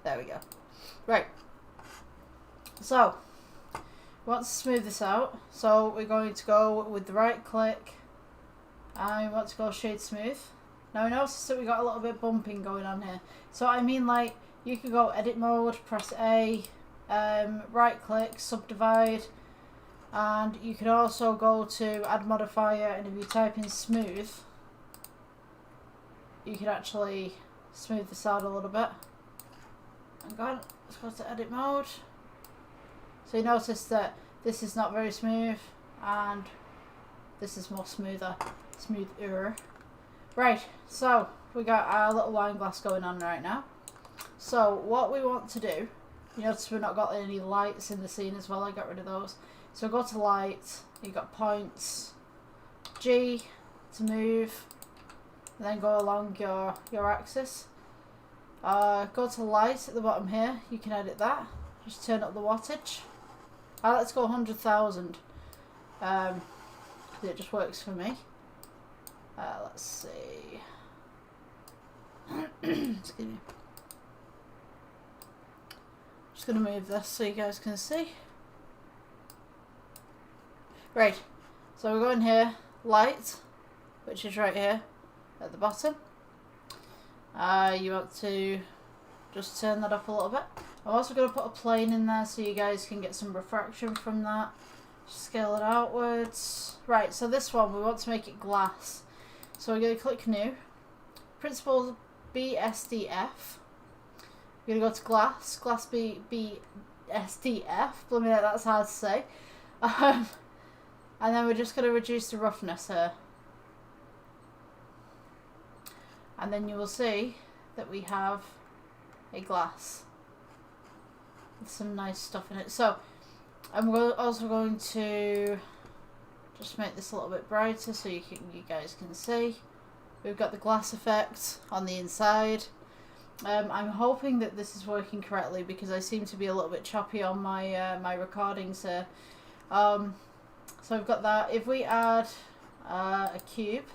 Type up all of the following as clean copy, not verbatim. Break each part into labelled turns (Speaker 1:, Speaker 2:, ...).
Speaker 1: There we go. Right. So, we want to smooth this out. So we're going to go with the right click. And we want to go shade smooth. Now notice that we got a little bit of bumping going on here. So I mean, like, you could go edit mode, press A, right click, subdivide, and you could also go to add modifier, and if you type in smooth, you could actually smooth this out a little bit. And go on, let's go to edit mode. So you notice that this is not very smooth, and this is more smoother. Right, so we got our little wine glass going on right now. So what we want to do, you notice we've not got any lights in the scene as well. I got rid of those. So go to light, you got points, G to move, and then go along your axis. Go to light at the bottom here, you can edit that, just turn up the wattage. Let's go 100,000, it just works for me. Let's see. Excuse me. Just gonna move this so you guys can see. Right, so we're going here, light, which is right here at the bottom. You want to just turn that up a little bit. I'm also going to put a plane in there so you guys can get some refraction from that. Scale it outwards. Right, so this one we want to make it glass. So we're going to click new. Principle BSDF. We're going to go to glass. Glass BSDF. Blimey, that's hard to say. And then we're just going to reduce the roughness here. And then you will see that we have a glass with some nice stuff in it. So I'm also going to just make this a little bit brighter so you guys can see. We've got the glass effect on the inside. I'm hoping that this is working correctly because I seem to be a little bit choppy on my my recordings here. So we've got that. If we add a cube,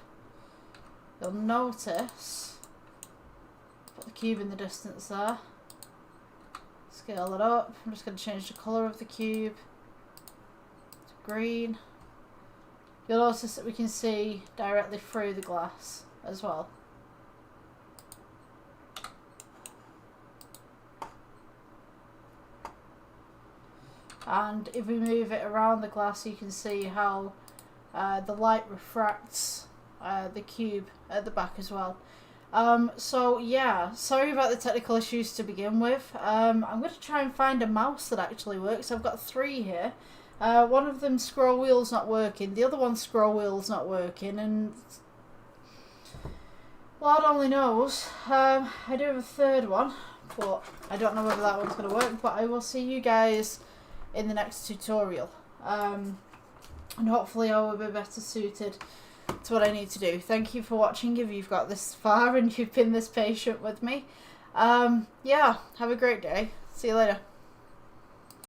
Speaker 1: you'll notice, put the cube in the distance there, scale it up. I'm just going to change the colour of the cube to green. You'll notice that we can see directly through the glass as well. And if we move it around the glass, you can see how the light refracts the cube at the back as well. So yeah, sorry about the technical issues to begin with. I'm going to try and find a mouse that actually works. I've got 3 here. One of them scroll wheel's not working, the other one scroll wheel's not working, and Lord only knows. I do have a 3rd one, but I don't know whether that one's going to work, but I will see you guys in the next tutorial. And hopefully I will be better suited to what I need to do. Thank you for watching if you've got this far and you've been this patient with me. Yeah, have a great day. See you later.